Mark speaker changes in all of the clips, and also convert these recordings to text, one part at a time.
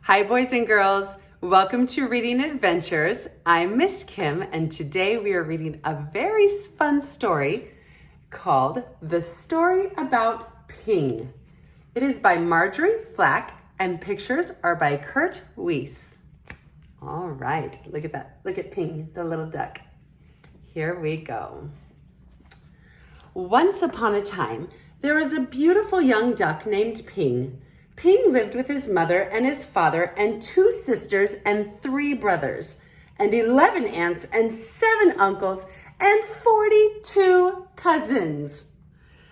Speaker 1: Hi, boys and girls. Welcome to Reading Adventures. I'm Miss Kim, and today we are reading a very fun story called The Story About Ping. It is by Marjorie Flack, and pictures are by Wiese. All right, look at that. Look at Ping, the little duck. Here we go. Once upon a time, there was a beautiful young duck named Ping. Ping lived with his mother and his father and 2 sisters and 3 brothers, and 11 aunts and 7 uncles and 42 cousins.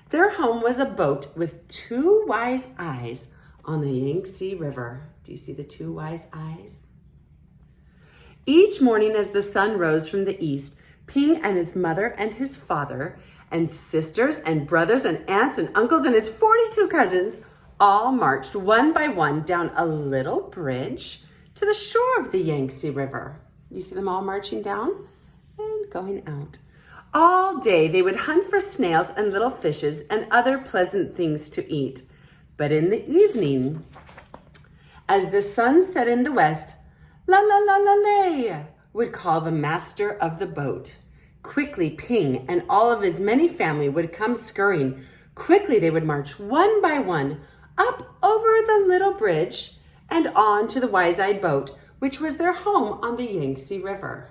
Speaker 1: Their home was a boat with 2 wise eyes on the Yangtze River. Do you see the 2 wise eyes? Each morning as the sun rose from the east, Ping and his mother and his father and sisters and brothers and aunts and uncles and his 42 cousins all marched one by one down a little bridge to the shore of the Yangtze River. You see them all marching down and going out. All day they would hunt for snails and little fishes and other pleasant things to eat. But in the evening, as the sun set in the west, la la la la lay would call the master of the boat. Quickly Ping and all of his many family would come scurrying. Quickly they would march one by one up over the little bridge and on to the wise-eyed boat, which was their home on the Yangtze River.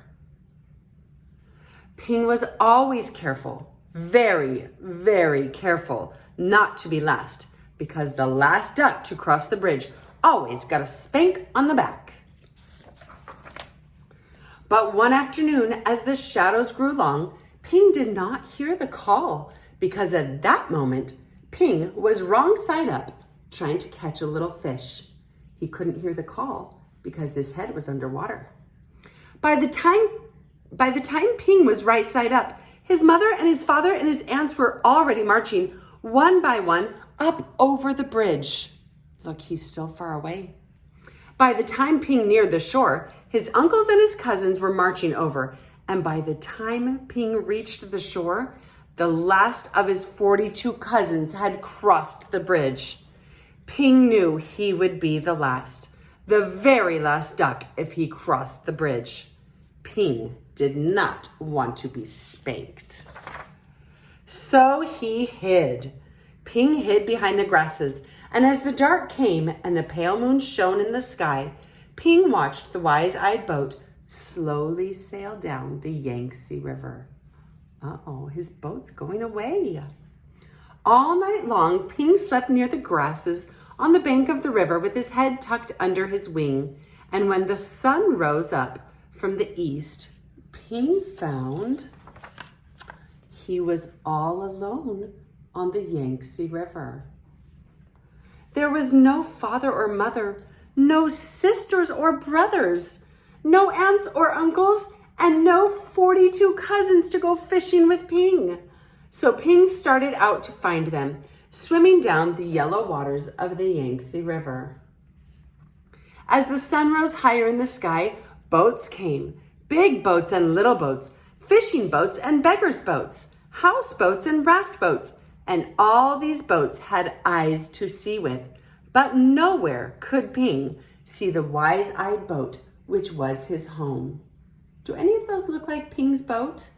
Speaker 1: Ping was always careful, very, very careful not to be last, because the last duck to cross the bridge always got a spank on the back. But one afternoon, as the shadows grew long, Ping did not hear the call, because at that moment, Ping was wrong side up, trying to catch a little fish. He couldn't hear the call because his head was underwater. By the time Ping was right side up, his mother and his father and his aunts were already marching one by one up over the bridge. Look, he's still far away. By the time Ping neared the shore, his uncles and his cousins were marching over. And by the time Ping reached the shore, the last of his 42 cousins had crossed the bridge. Ping knew he would be the last, the very last duck if he crossed the bridge. Ping did not want to be spanked. So he hid. Ping hid behind the grasses, and as the dark came and the pale moon shone in the sky, Ping watched the wise-eyed boat slowly sail down the Yangtze River. Uh-oh, his boat's going away. All night long, Ping slept near the grasses on the bank of the river with his head tucked under his wing. And when the sun rose up from the east, Ping found he was all alone on the Yangtze River. There was no father or mother, no sisters or brothers, no aunts or uncles, and no 42 cousins to go fishing with Ping. So Ping started out to find them, swimming down the yellow waters of the Yangtze River. As the sun rose higher in the sky, boats came, big boats and little boats, fishing boats and beggars' boats, houseboats and raft boats, and all these boats had eyes to see with, but nowhere could Ping see the wise-eyed boat, which was his home. Do any of those look like Ping's boat?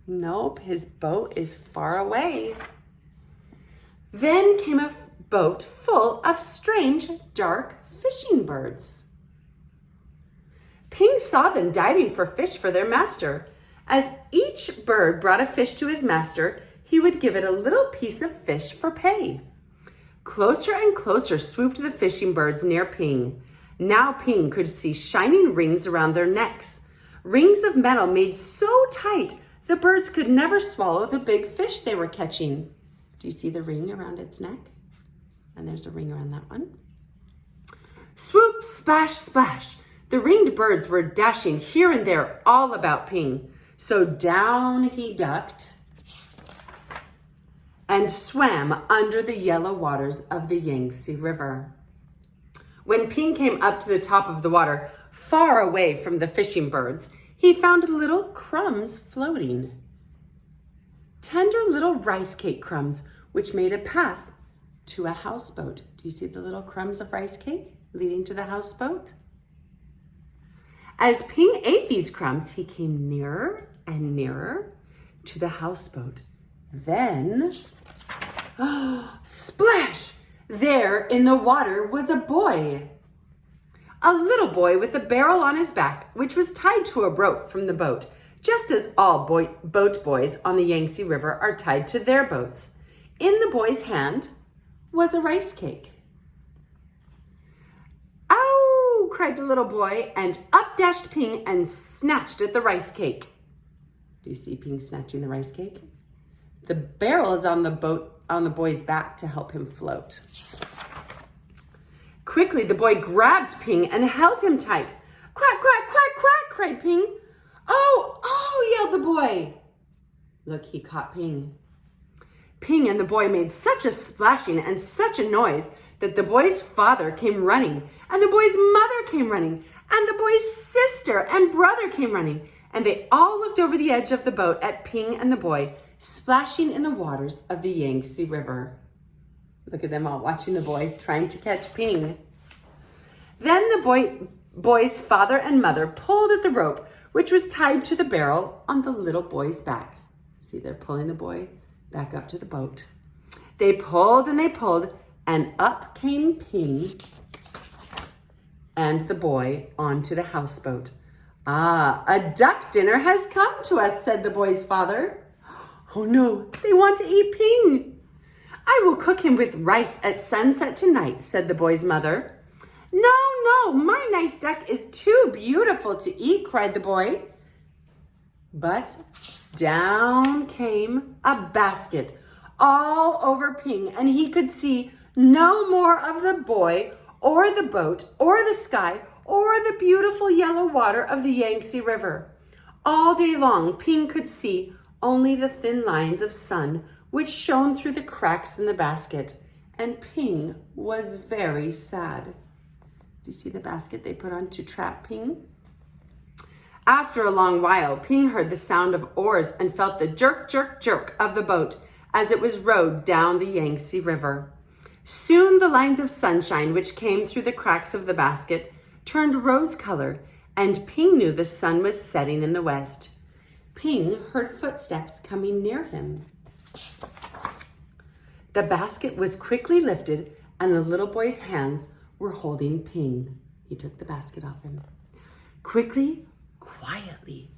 Speaker 1: Nope, his boat is far away. Then came a boat full of strange, dark fishing birds. Ping saw them diving for fish for their master. As each bird brought a fish to his master, he would give it a little piece of fish for pay. Closer and closer swooped the fishing birds near Ping. Now Ping could see shining rings around their necks, rings of metal made so tight the birds could never swallow the big fish they were catching. Do you see the ring around its neck? And there's a ring around that one. Swoop, splash, splash. The ringed birds were dashing here and there all about Ping. So down he ducked and swam under the yellow waters of the Yangtze River. When Ping came up to the top of the water, far away from the fishing birds, he found little crumbs floating. Tender little rice cake crumbs, which made a path to a houseboat. Do you see the little crumbs of rice cake? leading to the houseboat. As Ping ate these crumbs, he came nearer and nearer to the houseboat. Then, splash! There in the water was a boy. A little boy with a barrel on his back, which was tied to a rope from the boat, just as all boat boys on the Yangtze River are tied to their boats. In the boy's hand was a rice cake. "Ow!" cried the little boy, and up dashed Ping and snatched at the rice cake. Do you see Ping snatching the rice cake? The barrel is on the boy's back to help him float. Quickly, the boy grabbed Ping and held him tight. "Quack, quack, quack, quack," cried Ping. "Oh, oh," yelled the boy. Look, he caught Ping. Ping and the boy made such a splashing and such a noise that the boy's father came running, and the boy's mother came running, and the boy's sister and brother came running, and they all looked over the edge of the boat at Ping and the boy splashing in the waters of the Yangtze River. Look at them all watching the boy trying to catch Ping. Then the boy's father and mother pulled at the rope, which was tied to the barrel on the little boy's back. See, they're pulling the boy back up to the boat. They pulled, and up came Ping and the boy onto the houseboat. "Ah, a duck dinner has come to us," said the boy's father. "Oh no, they want to eat Ping." "I will cook him with rice at sunset tonight," said the boy's mother. "No, no, my nice duck is too beautiful to eat," cried the boy. But down came a basket all over Ping, and he could see no more of the boy or the boat or the sky or the beautiful yellow water of the Yangtze River. All day long, Ping could see only the thin lines of sun which shone through the cracks in the basket, and Ping was very sad. Do you see the basket they put on to trap Ping? After a long while, Ping heard the sound of oars and felt the jerk, jerk, jerk of the boat as it was rowed down the Yangtze River. Soon the lines of sunshine which came through the cracks of the basket turned rose color, and Ping knew the sun was setting in the west. Ping heard footsteps coming near him. The basket was quickly lifted, and the little boy's hands were holding Ping. He took the basket off him. Quickly, quietly,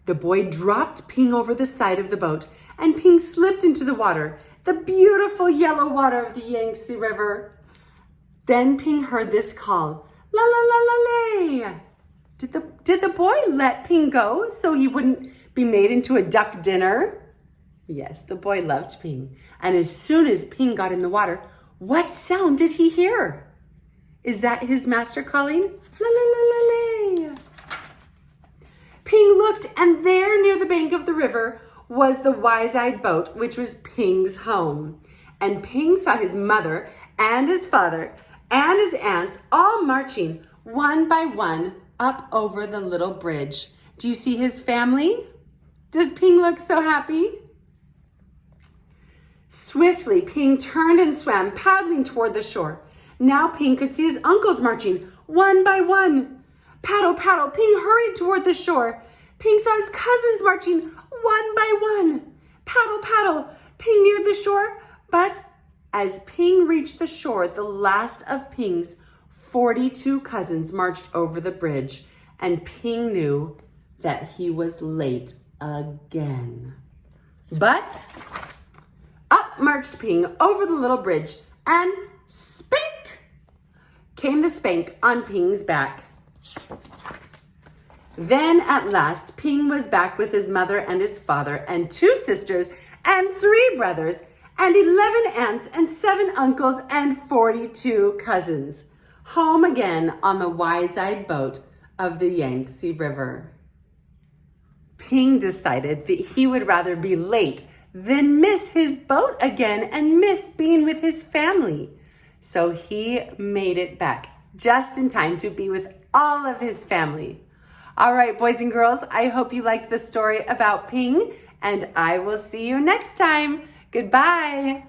Speaker 1: the boy dropped Ping over the side of the boat, and Ping slipped into the water, the beautiful yellow water of the Yangtze River. Then Ping heard this call, "La la la la lay." Did the boy let Ping go so he wouldn't be made into a duck dinner? Yes, the boy loved Ping. And as soon as Ping got in the water, what sound did he hear? Is that his master calling? La la la la lay. Ping looked, and there near the bank of the river was the wise-eyed boat, which was Ping's home. And Ping saw his mother and his father and his aunts all marching one by one up over the little bridge. Do you see his family? Does Ping look so happy? Swiftly, Ping turned and swam, paddling toward the shore. Now Ping could see his uncles marching one by one. Paddle, paddle, Ping hurried toward the shore. Ping saw his cousins marching one by one. Paddle, paddle, Ping neared the shore. But as Ping reached the shore, the last of Ping's 42 cousins marched over the bridge, and Ping knew that he was late again. But up marched Ping over the little bridge, and spank came the spank on Ping's back. Then at last, Ping was back with his mother and his father and 2 sisters and 3 brothers and 11 aunts and 7 uncles and 42 cousins. Home again on the wise-eyed boat of the Yangtze River. Ping decided that he would rather be late than miss his boat again and miss being with his family. So he made it back just in time to be with all of his family. All right, boys and girls, I hope you liked the story about Ping, and I will see you next time. Goodbye.